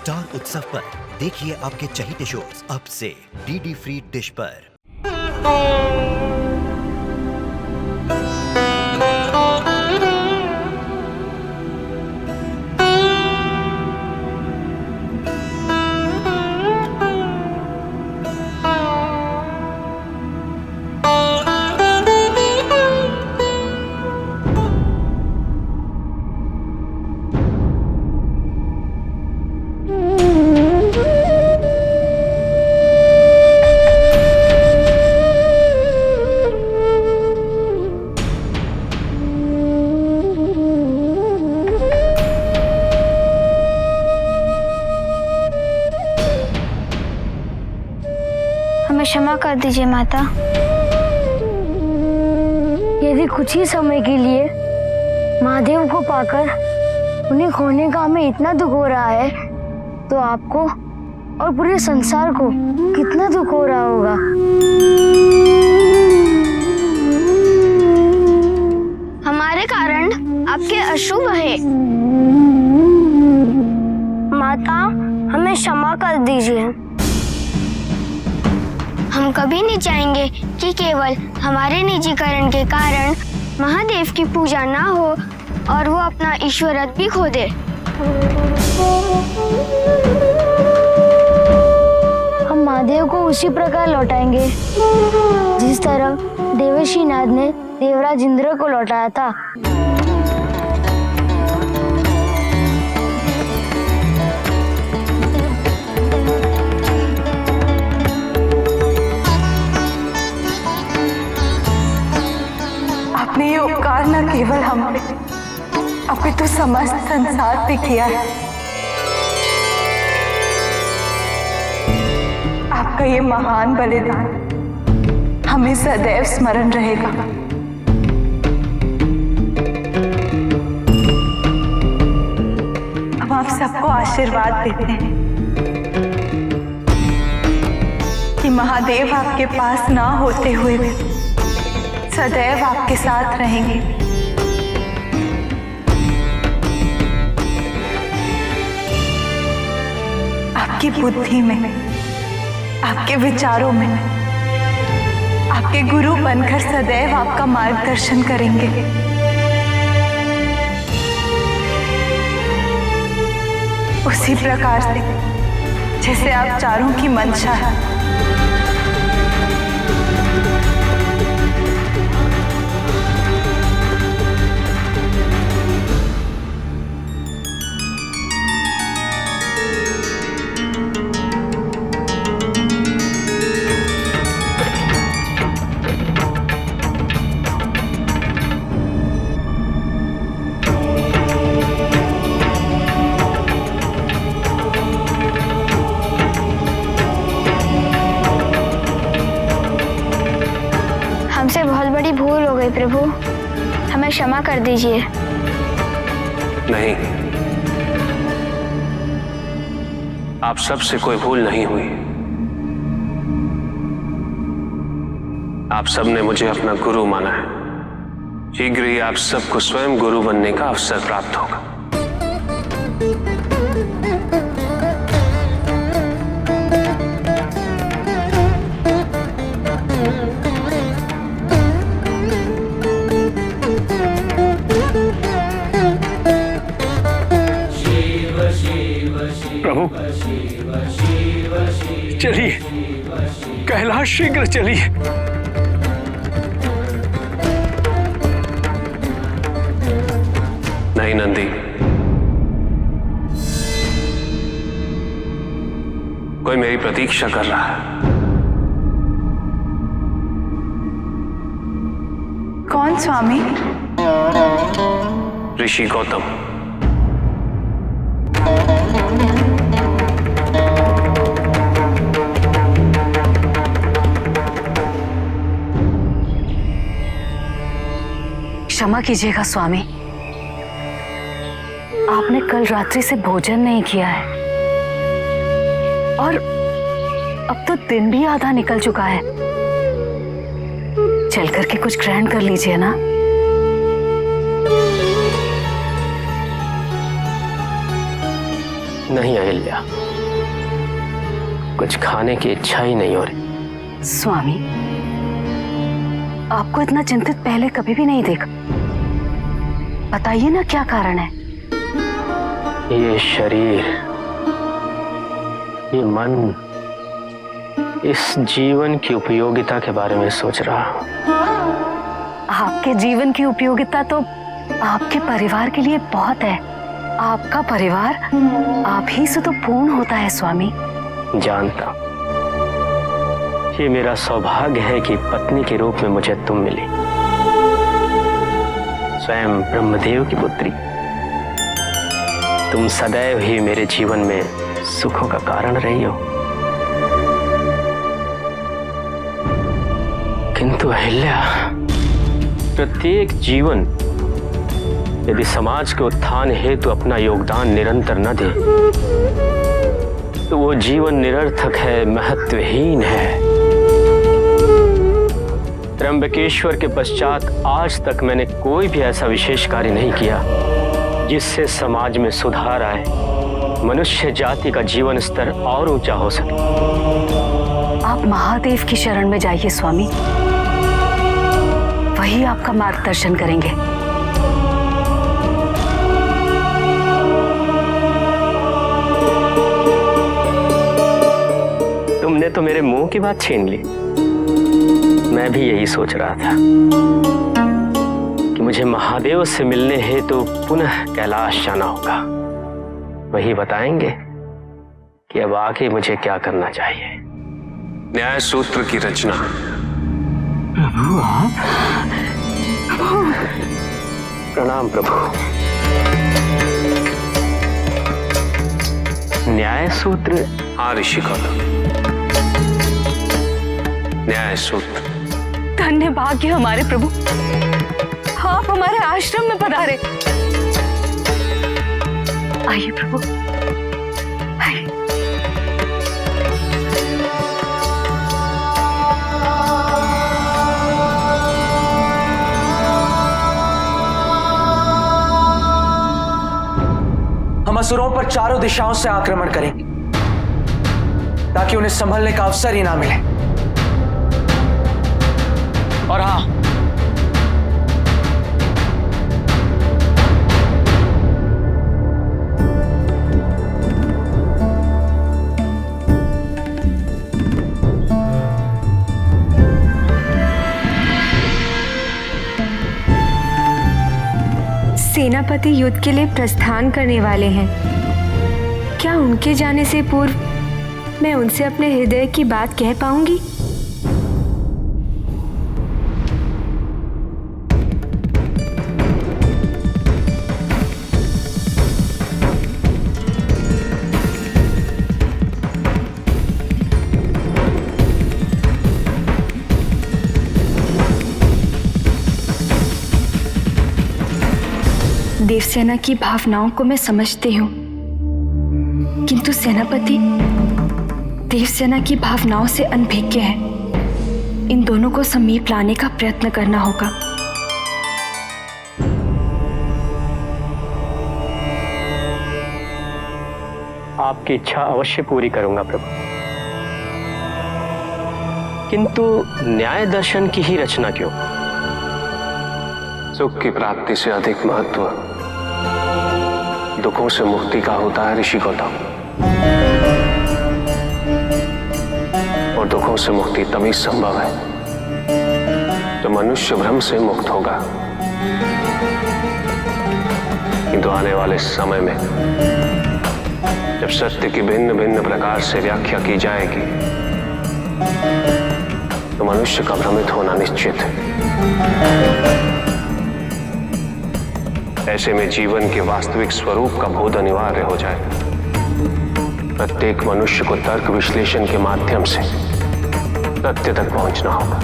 Star उत्सव पर देखिए आपके चहीते शोज अब से डीडी फ्री डिश पर। हमें क्षमा कर दीजिए माता। यदि कुछ ही समय के लिए महादेव को पाकर उन्हें खोने का हमें इतना दुख हो रहा है, तो आपको और पूरे संसार को कितना दुख हो रहा होगा। हमारे कारण आपके अशुभ है। माता, हमें क्षमा कर दीजिए। हम कभी नहीं चाहेंगे कि केवल हमारे निजीकरण के कारण महादेव की पूजा ना हो और वो अपना ईश्वरत्व भी खो दे। हम महादेव को उसी प्रकार लौटाएंगे जिस तरह देवर्षि नाद ने देवराज इंद्र को लौटाया था। आपने ये उपकार न केवल हम पे अपितु समस्त संसार पे किया है। आपका ये महान बलिदान हमें सदैव स्मरण रहेगा। अब आप सबको आशीर्वाद देते हैं कि महादेव आपके पास ना होते हुए भी सदैव आपके साथ रहेंगे। आपकी बुद्धि में, आपके विचारों में, आपके गुरु बनकर सदैव आपका मार्गदर्शन करेंगे। उसी प्रकार से जैसे आप चारों की मंशा है। हमसे बहुत बड़ी भूल हो गई प्रभु, हमें क्षमा कर दीजिए। नहीं, आप सबसे कोई भूल नहीं हुई। आप सबने मुझे अपना गुरु माना है। शीघ्र ही आप सबको स्वयं गुरु बनने का अवसर प्राप्त होगा। प्रभु, चलिए, कैलाश शीघ्र चलिए। नहीं नंदी, कोई मेरी प्रतीक्षा कर रहा है। कौन स्वामी? ऋषि गौतम। क्षमा कीजिएगा स्वामी, आपने कल रात्रि से भोजन नहीं किया है और अब तो दिन भी आधा निकल चुका है। चल करके कुछ ग्रहण कर लीजिए ना। नहीं अहिल्या, कुछ खाने की इच्छा ही नहीं हो रही। स्वामी, आपको इतना चिंतित पहले कभी भी नहीं देखा। बताइए ना क्या कारण है। ये शरीर, ये मन, इस जीवन की उपयोगिता के बारे में सोच रहा हूं। आपके जीवन की उपयोगिता तो आपके परिवार के लिए बहुत है। आपका परिवार आप ही से तो पूर्ण होता है स्वामी। जानता हूं, ये मेरा सौभाग्य है कि पत्नी के रूप में मुझे तुम मिली, स्वयं ब्रह्मदेव की पुत्री। तुम सदैव ही मेरे जीवन में सुखों का कारण रही हो। किंतु अहिल्या, प्रत्येक जीवन यदि समाज के उत्थान हेतु अपना योगदान निरंतर न दे तो वो जीवन निरर्थक है, महत्वहीन है। त्र्यंबकेश्वर के पश्चात आज तक मैंने कोई भी ऐसा विशेष कार्य नहीं किया जिससे समाज में सुधार आए, मनुष्य जाति का जीवन स्तर और ऊंचा हो सके। आप महादेव की शरण में जाइए स्वामी, वही आपका मार्गदर्शन करेंगे। तुमने तो मेरे मुंह की बात छीन ली। मैं भी यही सोच रहा था कि मुझे महादेव से मिलने हेतु पुनः कैलाश जाना होगा। वही बताएंगे कि अब आगे मुझे क्या करना चाहिए। न्याय सूत्र की रचना। प्रभु आप? प्रणाम प्रभु। न्याय सूत्र? हाँ ऋषि गौतम, न्याय सूत्र। धन्य भाग्य हमारे प्रभु, आप हमारे आश्रम में पधारे। आइए प्रभु, आइए। हम असुरों पर चारों दिशाओं से आक्रमण करेंगे ताकि उन्हें संभलने का अवसर ही ना मिले। और हाँ, सेनापति युद्ध के लिए प्रस्थान करने वाले हैं। क्या उनके जाने से पूर्व मैं उनसे अपने हृदय की बात कह पाऊंगी? देवसेना की भावनाओं को मैं समझती हूँ, किंतु सेनापति देवसेना की भावनाओं से अनभिज्ञ है। इन दोनों को समीप लाने का प्रयत्न करना होगा। आपकी इच्छा अवश्य पूरी करूंगा प्रभु, किंतु न्याय दर्शन की ही रचना क्यों? सुख की प्राप्ति से अधिक महत्व दुखों से मुक्ति का होता है ऋषि गौतम। और दुखों से मुक्ति तभी संभव है जब मनुष्य भ्रम से मुक्त होगा। किंतु आने वाले समय में जब सत्य की भिन्न भिन्न प्रकार से व्याख्या की जाएगी तो मनुष्य का भ्रमित होना निश्चित है। ऐसे में जीवन के वास्तविक स्वरूप का बोध अनिवार्य हो जाए। प्रत्येक मनुष्य को तर्क विश्लेषण के माध्यम से सत्य तक पहुंचना होगा,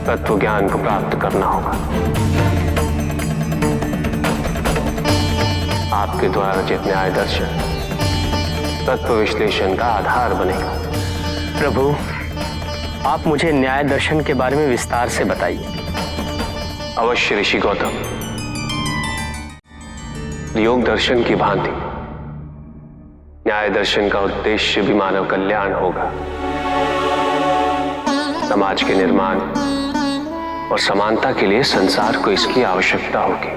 तत्व ज्ञान को प्राप्त करना होगा। आपके द्वारा रचित न्याय दर्शन तत्व विश्लेषण का आधार बनेगा। प्रभु, आप मुझे न्याय दर्शन के बारे में विस्तार से बताइए। अवश्य ऋषि गौतम। योग दर्शन की भांति न्याय दर्शन का उद्देश्य भी मानव कल्याण होगा, समाज के निर्माण और समानता के लिए संसार को इसकी आवश्यकता होगी।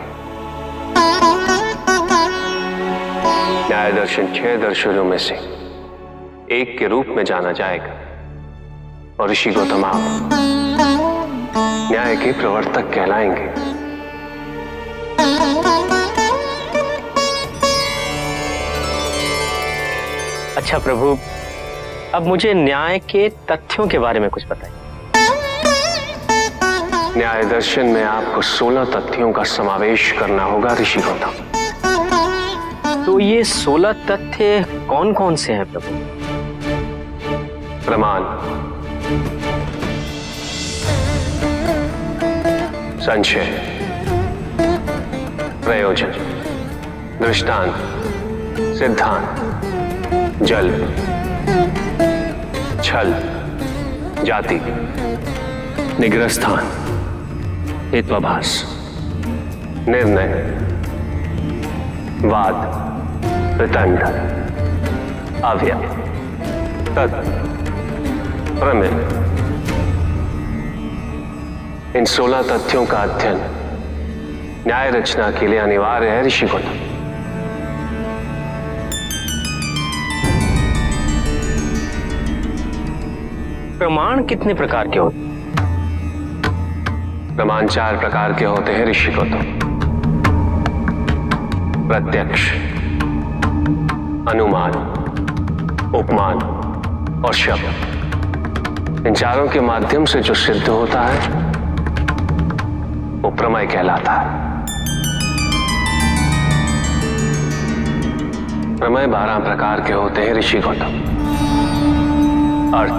न्याय दर्शन 6 दर्शनों में से एक के रूप में जाना जाएगा और ऋषि गौतम आप न्याय के प्रवर्तक कहलाएंगे। अच्छा प्रभु, अब मुझे न्याय के तथ्यों के बारे में कुछ बताइए। न्याय दर्शन में आपको 16 तथ्यों का समावेश करना होगा ऋषि गौतम। तो ये 16 तथ्य कौन कौन से हैं प्रभु? प्रमाण, संशय, प्रयोजन, दृष्टांत, सिद्धांत, जल, छल, जाति, निग्रहस्थान, हेत्वाभास, निर्णय, वाद, प्रतंड, अव्यय, तत्, प्रमेय। इन 16 तथ्यों का अध्ययन न्याय रचना के लिए अनिवार्य है ऋषि गौतम। प्रमाण कितने प्रकार के होते हैं? प्रमाण 4 प्रकार के होते हैं ऋषि गौतम। प्रत्यक्ष, अनुमान, उपमान और शब्द। इन चारों के माध्यम से जो सिद्ध होता है वो प्रमेय कहलाता है। प्रमेय 12 प्रकार के होते हैं ऋषि गौतम। अर्थ,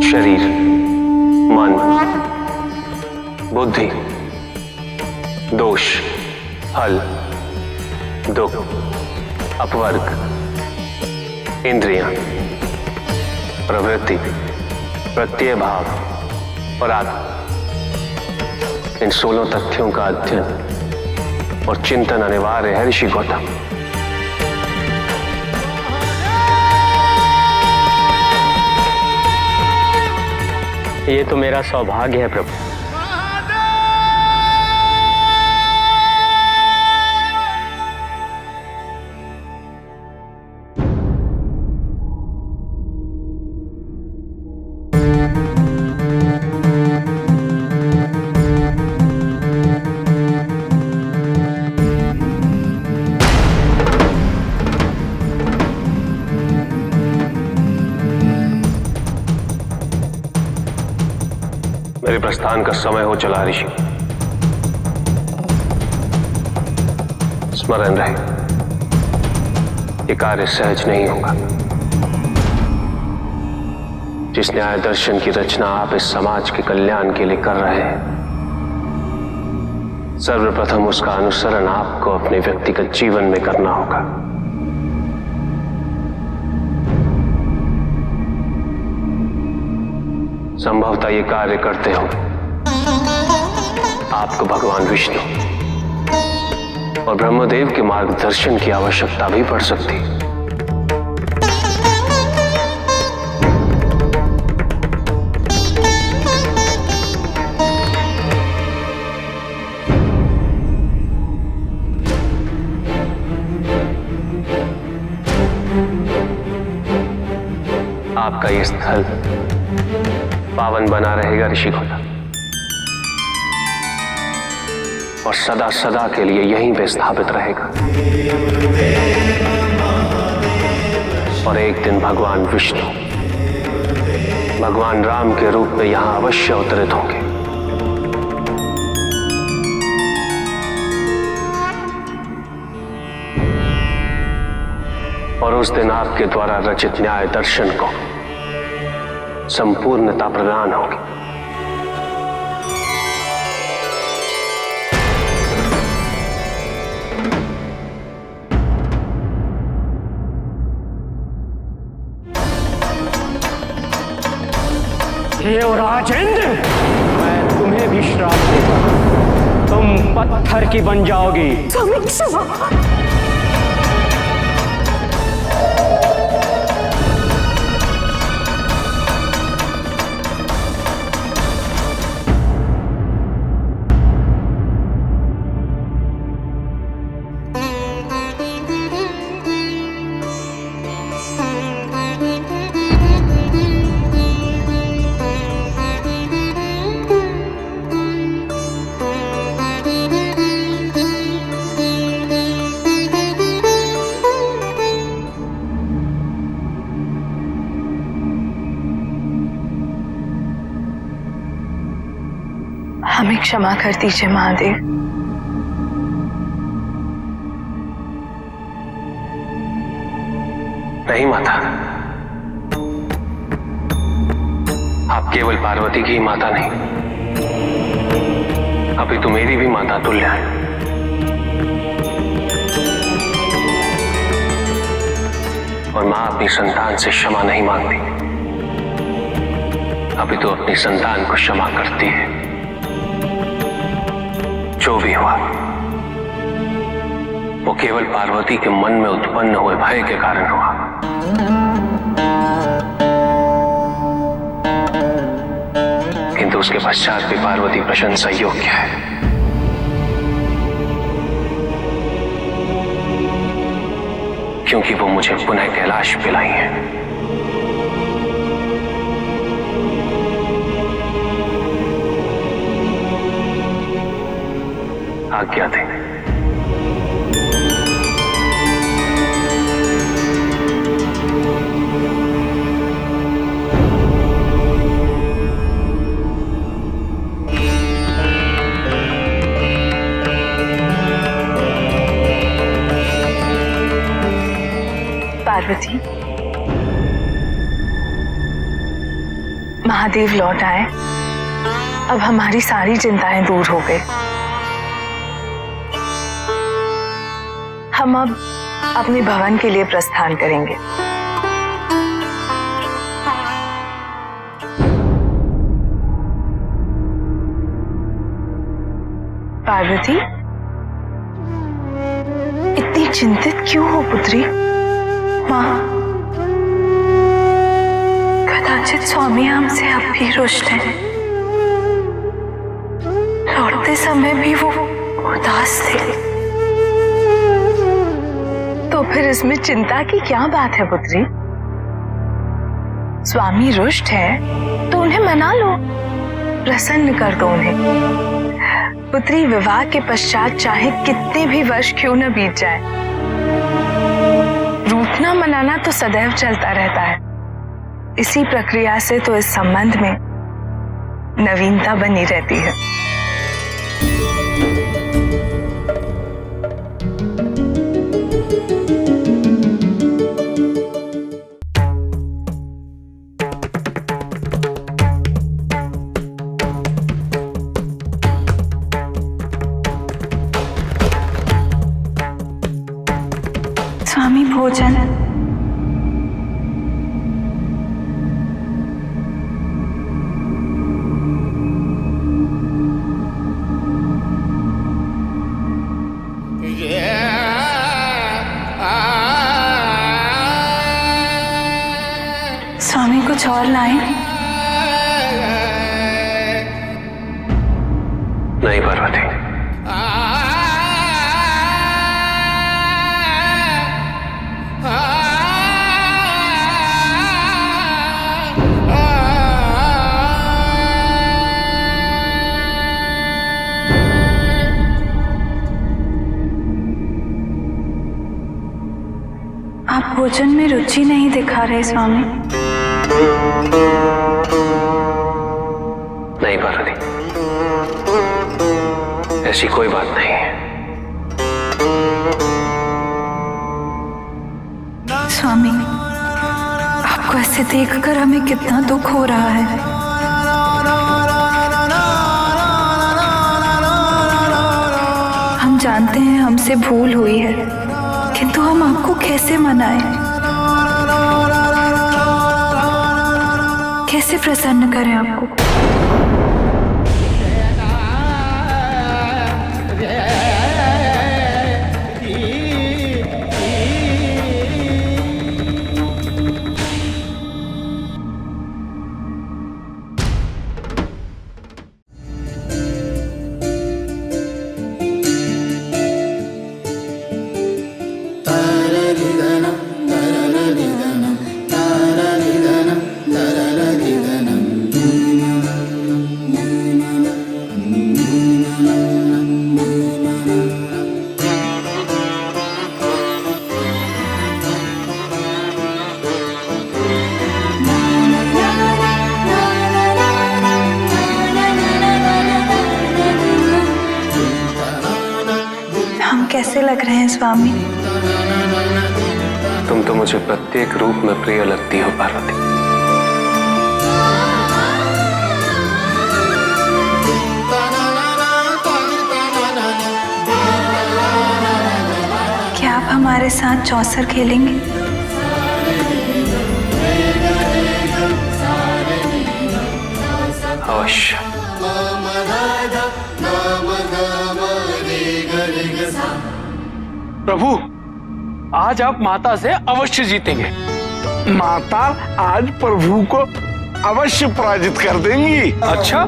शरीर, मन, बुद्धि, दोष, फल, दुख, अपवर्ग, इंद्रियां, प्रवृत्ति, प्रत्यय भाव और आत्मा। इन 16 तथ्यों का अध्ययन और चिंतन अनिवार्य है ऋषि गौतम। ये तो मेरा सौभाग्य है प्रभु। मेरे प्रस्थान का समय हो चला ऋषि। स्मरण रहे, ये कार्य सहज नहीं होगा। जिस न्याय दर्शन की रचना आप इस समाज के कल्याण के लिए कर रहे हैं, सर्वप्रथम उसका अनुसरण आपको अपने व्यक्तिगत जीवन में करना होगा। संभवतः ये कार्य करते हो आपको भगवान विष्णु और ब्रह्मदेव के मार्गदर्शन की आवश्यकता भी पड़ सकती है। आपका ये स्थल पावन बना रहेगा ऋषि गौतम, और सदा सदा के लिए यहीं पे स्थापित रहेगा। और एक दिन भगवान विष्णु भगवान राम के रूप में यहां अवश्य अवतरित होंगे। और उस दिन आपके द्वारा रचित न्याय दर्शन को संपूर्णता प्रदान होगी। देवराजेंद्र, मैं तुम्हें भी श्राप देता हूं। तुम पत्थर की बन जाओगी। स्वामी क्षमा। हमें क्षमा कर दीजिए महादेव। नहीं माता, आप केवल पार्वती की ही माता नहीं, अभी तो मेरी भी माता तुल्य है। और मां अपनी संतान से क्षमा नहीं मांगती, अभी तो अपनी संतान को क्षमा करती है। जो भी हुआ वो केवल पार्वती के मन में उत्पन्न हुए भय के कारण हुआ। किंतु उसके पश्चात भी पार्वती प्रशंसा योग्य है। क्योंकि वो मुझे पुनः कैलाश पिलाई है। आज्ञा दें। पार्वती, महादेव लौट आए, अब हमारी सारी चिंताएं दूर हो गई। हम अब अपने भवन के लिए प्रस्थान करेंगे। पार्वती, इतनी चिंतित क्यों हो पुत्री? मां, कदाचित स्वामी हमसे अब भी रुष्ट हैं। लौटते समय भी वो उदास थे। तो फिर इसमें चिंता की क्या बात है पुत्री? स्वामी रुष्ट है तो उन्हें मना लो, प्रसन्न कर दो उन्हें। पुत्री, विवाह के पश्चात चाहे कितने भी वर्ष क्यों न बीत जाए, रूठना मनाना तो सदैव चलता रहता है। इसी प्रक्रिया से तो इस संबंध में नवीनता बनी रहती है। स्वामी, भोजन। स्वामी, कुछ और लाएं? नहीं पार्वती, आप भोजन में रुचि नहीं दिखा रहे स्वामी। नहीं पार्वती, ऐसी कोई बात नहीं है। स्वामी, आपको ऐसे देखकर हमें कितना दुख हो रहा है। हम जानते हैं हमसे भूल हुई है, किंतु हम आपको कैसे मनाएं? कैसे प्रसन्न करें आपको? लग रहे हैं स्वामी। तुम तो मुझे प्रत्येक रूप में प्रिय लगती हो पार्वती। क्या आप हमारे साथ चौसर खेलेंगे? अवश्य। प्रभु, आज आप माता से अवश्य जीतेंगे। माता आज प्रभु को अवश्य पराजित कर देंगी। अच्छा,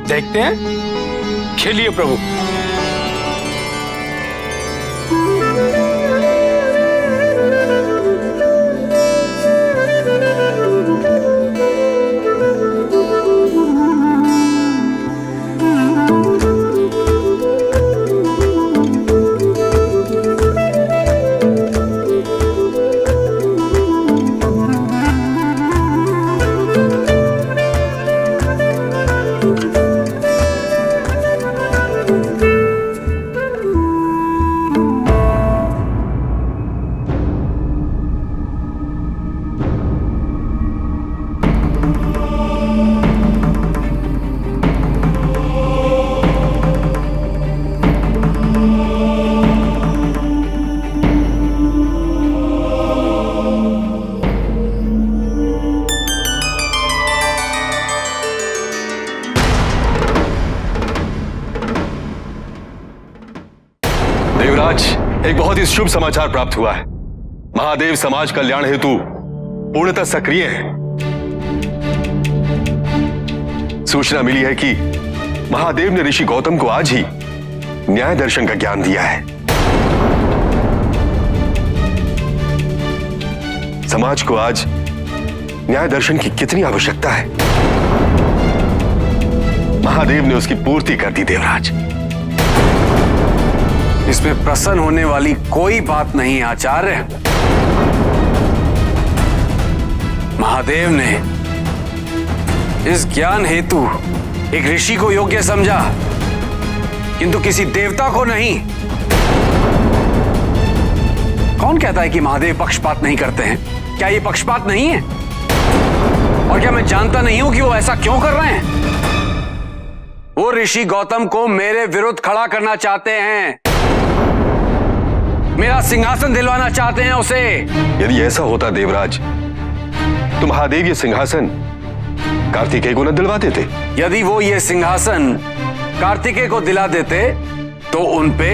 देखते हैं। खेलिए प्रभु। देवराज, एक बहुत ही शुभ समाचार प्राप्त हुआ है। महादेव समाज कल्याण हेतु पूर्णतः सक्रिय हैं। सूचना मिली है कि महादेव ने ऋषि गौतम को आज ही न्याय दर्शन का ज्ञान दिया है। समाज को आज न्याय दर्शन की कितनी आवश्यकता है, महादेव ने उसकी पूर्ति कर दी। देवराज, इसमें प्रसन्न होने वाली कोई बात नहीं आचार्य। महादेव ने इस ज्ञान हेतु एक ऋषि को योग्य समझा, किंतु किसी देवता को नहीं। कौन कहता है कि महादेव पक्षपात नहीं करते हैं? क्या ये पक्षपात नहीं है? और क्या मैं जानता नहीं हूं कि वो ऐसा क्यों कर रहे हैं? वो ऋषि गौतम को मेरे विरुद्ध खड़ा करना चाहते हैं, मेरा सिंहासन दिलवाना चाहते हैं उसे। यदि ऐसा होता देवराज, तो महादेव ये सिंहासन कार्तिकेय को न दिलवा देते। यदि वो ये सिंहासन कार्तिकेय को दिला देते तो उनपे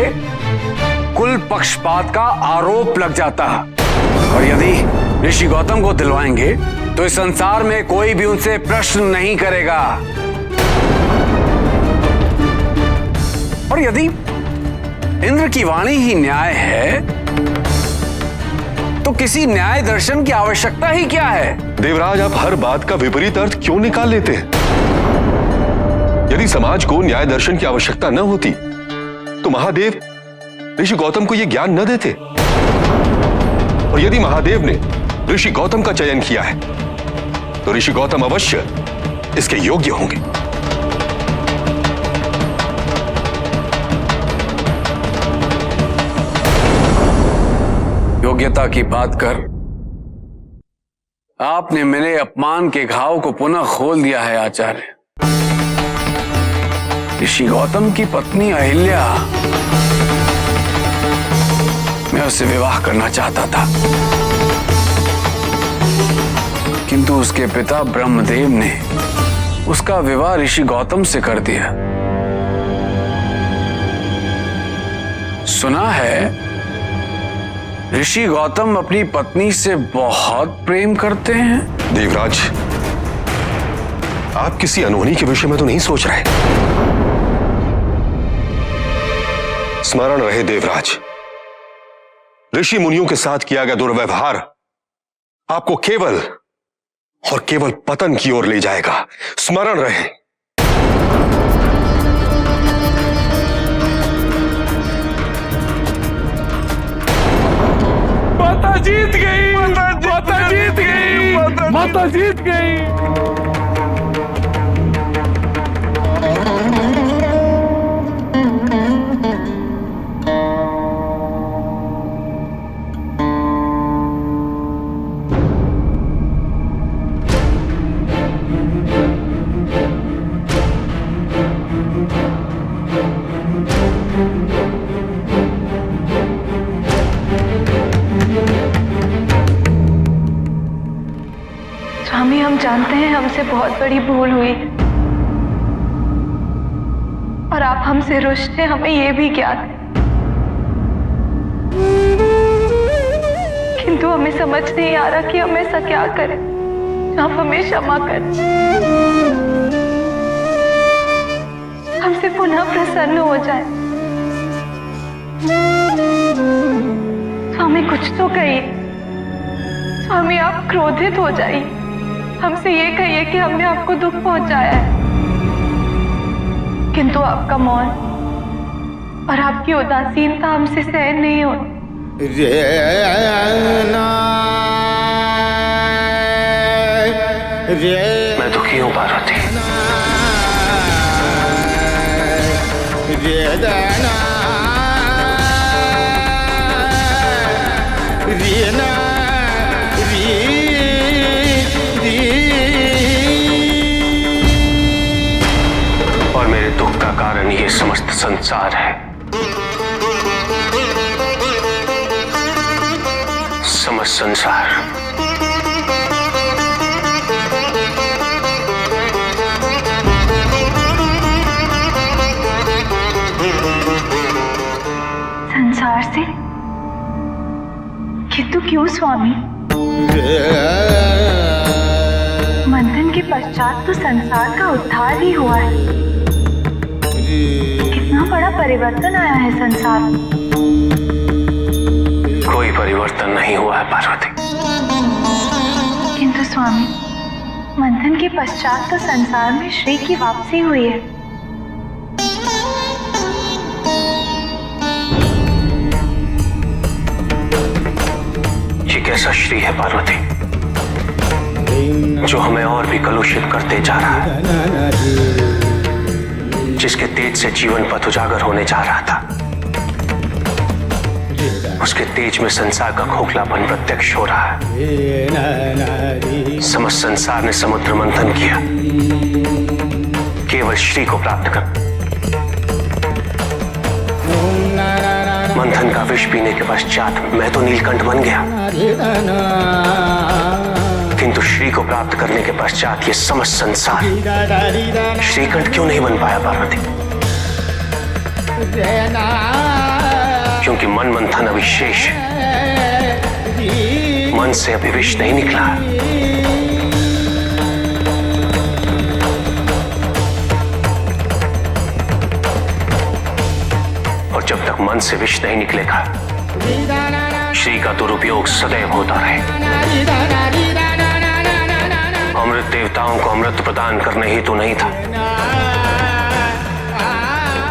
कुल पक्षपात का आरोप लग जाता, और यदि ऋषि गौतम को दिलवाएंगे तो इस संसार में कोई भी उनसे प्रश्न नहीं करेगा। और यदि इंद्र की वाणी ही न्याय है तो किसी न्याय दर्शन की आवश्यकता ही क्या है? देवराज, आप हर बात का विपरीत अर्थ क्यों निकाल लेते हैं? यदि समाज को न्याय दर्शन की आवश्यकता न होती तो महादेव ऋषि गौतम को यह ज्ञान न देते। और यदि महादेव ने ऋषि गौतम का चयन किया है तो ऋषि गौतम अवश्य इसके योग्य होंगे। योग्यता की बात कर आपने मेरे अपमान के घाव को पुनः खोल दिया है आचार्य। ऋषि गौतम की पत्नी अहिल्या, मैं उससे विवाह करना चाहता था, किंतु उसके पिता ब्रह्मदेव ने उसका विवाह ऋषि गौतम से कर दिया। सुना है ऋषि गौतम अपनी पत्नी से बहुत प्रेम करते हैं। देवराज, आप किसी अनहोनी के विषय में तो नहीं सोच रहे? स्मरण रहे देवराज, ऋषि मुनियों के साथ किया गया दुर्व्यवहार आपको केवल और केवल पतन की ओर ले जाएगा। स्मरण रहे। माता जीत गई, माता जीत गई, माता जीत गई। स्वामी, हम जानते हैं हमसे बहुत बड़ी भूल हुई और आप हमसे रुष्ट हैं, हमें ये भी ज्ञात है, किंतु हमें समझ नहीं आ रहा कि हम ऐसा क्या करें। आप हमें क्षमा करें, हमसे पुनः प्रसन्न हो जाए। स्वामी कुछ तो कहिए। स्वामी आप क्रोधित हो जाइए, हमसे ये कहिए कि हमने आपको दुख पहुंचाया है, किंतु आपका मौन और आपकी उदासीनता हमसे सहन नहीं हो। मैं दुखी हूं पार्वती। और मेरे दुख का कारण ये समस्त संसार है। समस्त संसार। संसार से? किंतु क्यों स्वामी? मंथन के पश्चात तो संसार का उद्धार ही हुआ है। कितना बड़ा परिवर्तन आया है संसार में। कोई परिवर्तन नहीं हुआ है पार्वती। किंतु स्वामी, मंथन के पश्चात तो संसार में श्री की वापसी हुई है। ये कैसा श्री है पार्वती जो हमें और भी कलुषित करते जा रहा है, जिसके तेज से जीवन पथ उजागर होने जा रहा था, उसके तेज में संसार का खोखलापन प्रत्यक्ष हो रहा है। समस्त संसार ने समुद्र मंथन किया केवल श्री को प्राप्त कर। मंथन का विष पीने के पश्चात मैं तो नीलकंठ बन गया, किंतु श्री को प्राप्त करने के पश्चात ये समस्त संसार श्रीकंठ क्यों नहीं बन पाया पार्वती? क्योंकि मन मंथन अभी शेष है, मन से अभी विष नहीं निकला। और जब तक मन से विष नहीं निकलेगा, श्री का दुरुपयोग सदैव होता रहे। अमृत देवताओं को अमृत प्रदान करने ही तो नहीं था,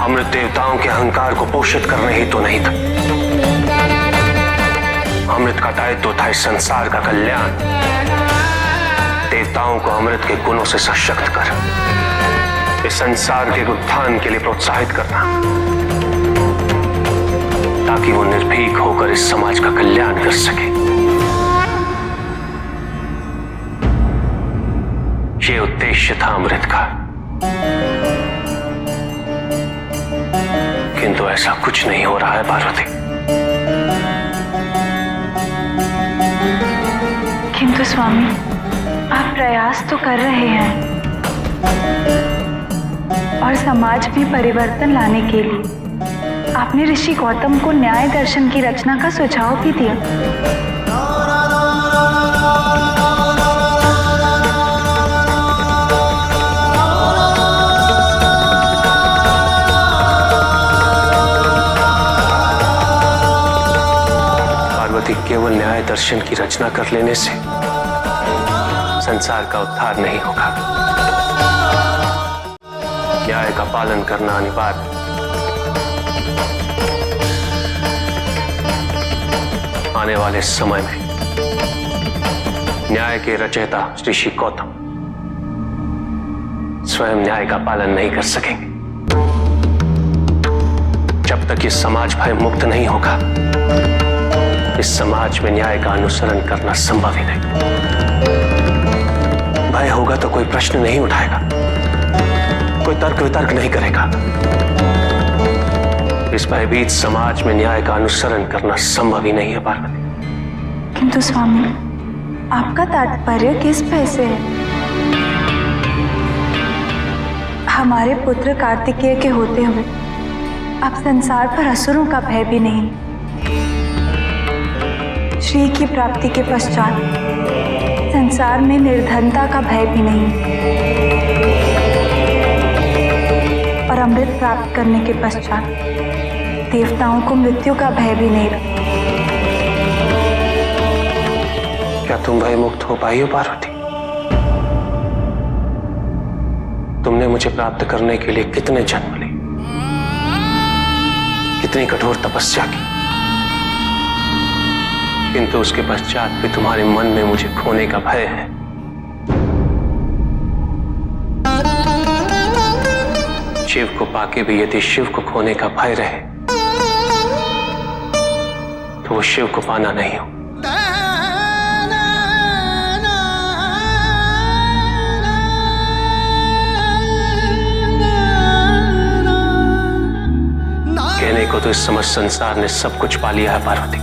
अमृत देवताओं के अहंकार को पोषित करने ही तो नहीं था। अमृत का दायित्व था इस संसार का कल्याण, देवताओं को अमृत के गुणों से सशक्त कर इस संसार के उत्थान के लिए प्रोत्साहित करना, ताकि वो निर्भीक होकर इस समाज का कल्याण कर सके। ये उद्देश्य था अमृत का, किंतु ऐसा कुछ नहीं हो रहा है पार्वती। किंतु स्वामी, आप प्रयास तो कर रहे हैं और समाज में परिवर्तन लाने के लिए आपने ऋषि गौतम को न्याय दर्शन की रचना का सुझाव भी दिया। पार्वती, केवल न्याय दर्शन की रचना कर लेने से संसार का उद्धार नहीं होगा। न्याय का पालन करना अनिवार्य। आने वाले समय में न्याय के रचयिता ऋषि गौतम स्वयं न्याय का पालन नहीं कर सकेंगे। जब तक ये समाज भय मुक्त नहीं होगा, इस समाज में न्याय का अनुसरण करना संभव ही नहीं। भय होगा तो कोई प्रश्न नहीं उठाएगा, कोई तर्क वितर्क नहीं करेगा। इस भयभीत समाज में न्याय का अनुसरण करना संभव ही नहीं है पार्वती। किंतु स्वामी, आपका तात्पर्य किस भय से है? हमारे पुत्र कार्तिकेय के होते हुए अब संसार पर असुरों का भय भी नहीं, श्री की प्राप्ति के पश्चात संसार में निर्धनता का भय भी नहीं, और अमृत प्राप्त करने के पश्चात देवताओं को मृत्यु का भय भी नहीं। क्या तुम भय मुक्त हो पाई हो पार्वती? तुमने मुझे प्राप्त करने के लिए कितने जन्म लिए, कितनी कठोर तपस्या की, किंतु उसके पश्चात भी तुम्हारे मन में मुझे खोने का भय है। शिव को पाके भी यदि शिव को खोने का भय रहे तो वो शिव को पाना नहीं हो। कहने को तो इस समस्त संसार ने सब कुछ पा लिया है पार्वती,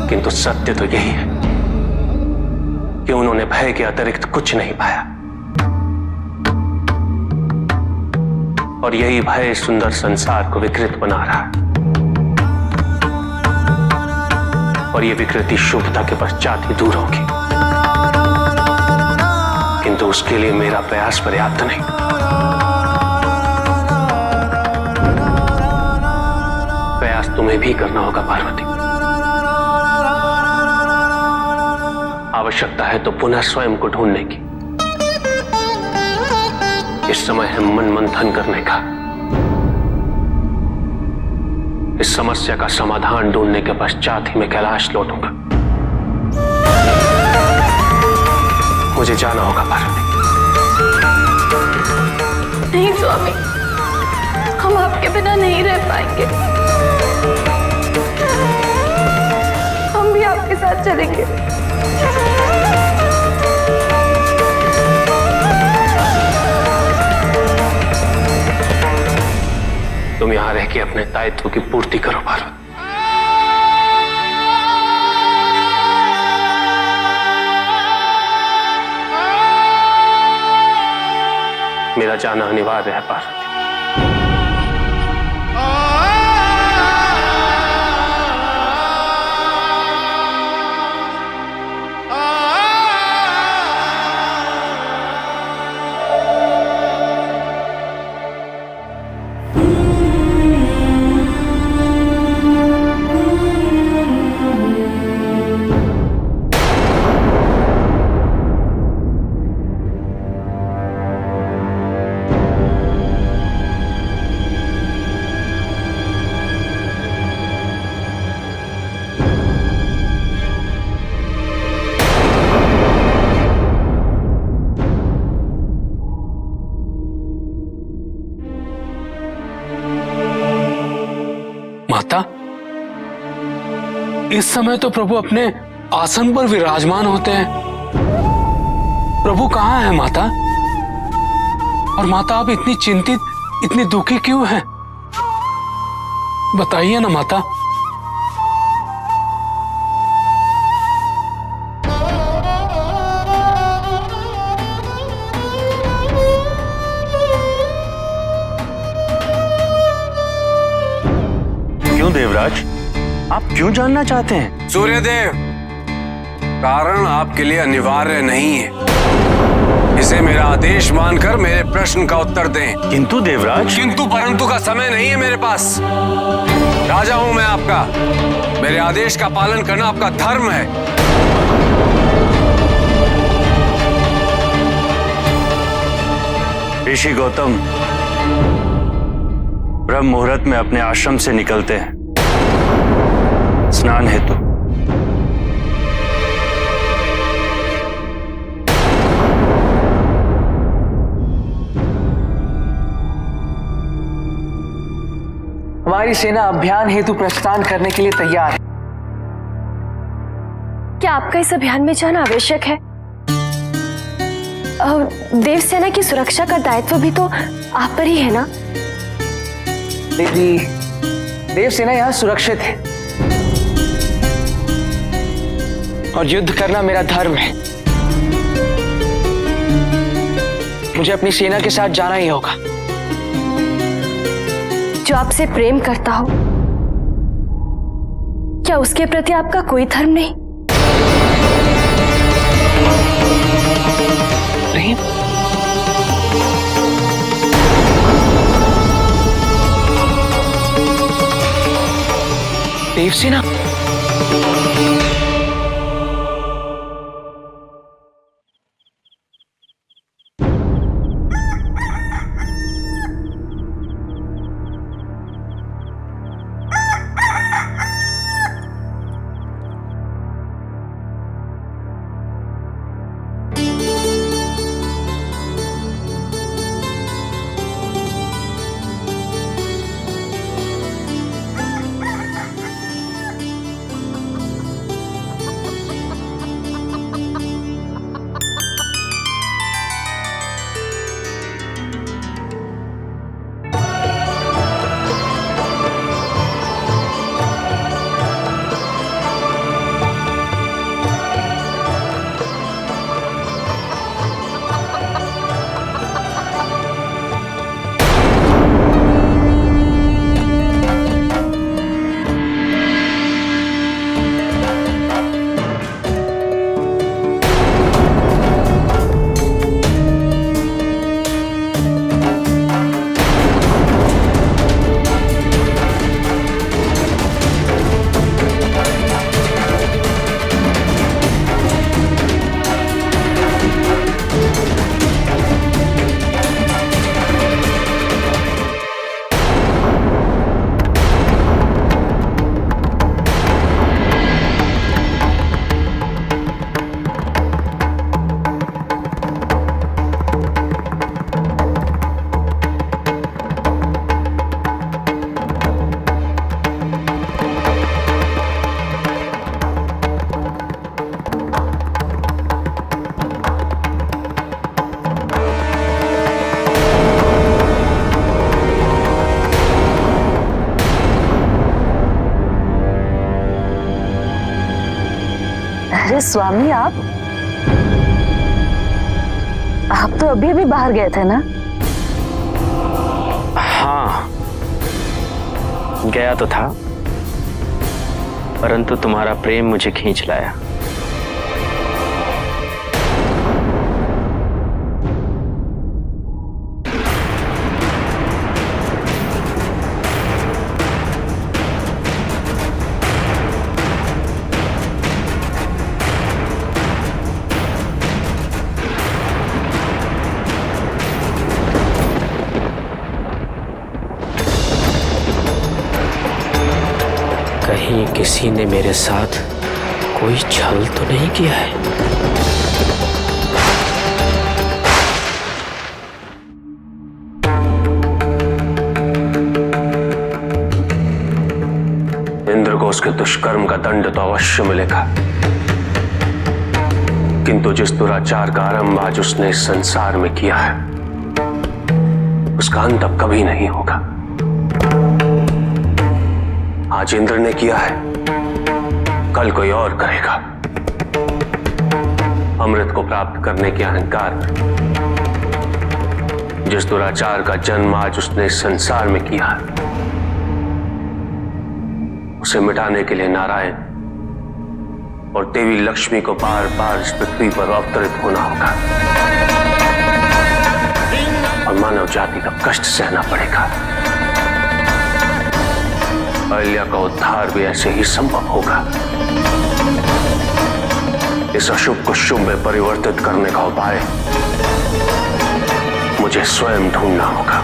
किंतु सत्य तो यही है कि उन्होंने भय के अतिरिक्त कुछ नहीं पाया, और यही भय सुंदर संसार को विकृत बना रहा है, और ये विकृति शुभता के पश्चात ही दूर होगी, किंतु उसके लिए मेरा प्रयास पर्याप्त नहीं। प्रयास तुम्हें भी करना होगा पार्वती। आवश्यकता है तो पुनः स्वयं को ढूंढने की। इस समय है मन मंथन करने का। इस समस्या का समाधान ढूंढने के पश्चात ही मैं कैलाश लौटूंगा। मुझे जाना होगा पार्वती। नहीं स्वामी, हम आपके बिना नहीं रह पाएंगे। हम भी आपके साथ चलेंगे। तुम यहां रह के अपने दायित्व की पूर्ति करो पार्वती। मेरा जाना अनिवार्य है पार्वती। माता, इस समय तो प्रभु अपने आसन पर विराजमान होते हैं। प्रभु कहाँ हैं माता? और माता आप इतनी चिंतित, इतनी दुखी क्यों हैं? बताइए ना माता। देवराज, आप क्यों जानना चाहते हैं? सूर्यदेव, कारण आपके लिए अनिवार्य नहीं है। इसे मेरा आदेश मानकर मेरे प्रश्न का उत्तर दें। किंतु देवराज, किंतु परंतु का समय नहीं है मेरे पास। राजा हूं मैं आपका। मेरे आदेश का पालन करना आपका धर्म है। ऋषि गौतम ब्रह्म मुहूर्त में अपने आश्रम से निकलते हैं स्नान हेतु। हमारी सेना अभियान हेतु प्रस्थान करने के लिए तैयार है। क्या आपका इस अभियान में जाना आवश्यक है? देव सेना की सुरक्षा का दायित्व भी तो आप पर ही है ना? देवी, देव सेना यहाँ सुरक्षित है। और युद्ध करना मेरा धर्म है। मुझे अपनी सेना के साथ जाना ही होगा। जो आपसे प्रेम करता हो, क्या उसके प्रति आपका कोई धर्म नहीं? प्रेम? देवसेना? अरे स्वामी, आप तो अभी अभी बाहर गए थे ना? हाँ, गया तो था, परंतु तुम्हारा प्रेम मुझे खींच लाया। कहीं किसी ने मेरे साथ कोई छल तो नहीं किया है? इंद्र को उसके दुष्कर्म का दंड तो अवश्य मिलेगा, किंतु जिस दुराचार का आरंभ आज उसने इस संसार में किया है, उसका अंत अब कभी नहीं होगा। आज इंद्र ने किया है, कल कोई और करेगा। अमृत को प्राप्त करने के अहंकार में जिस दुराचार का जन्म आज उसने इस संसार में किया है, उसे मिटाने के लिए नारायण और देवी लक्ष्मी को बार बार इस पृथ्वी पर अवतरित होना होगा और मानव जाति का कष्ट सहना पड़ेगा। अहिल्या का उद्धार भी ऐसे ही संभव होगा। इस अशुभ को शुभ में परिवर्तित करने का उपाय मुझे स्वयं ढूंढना होगा।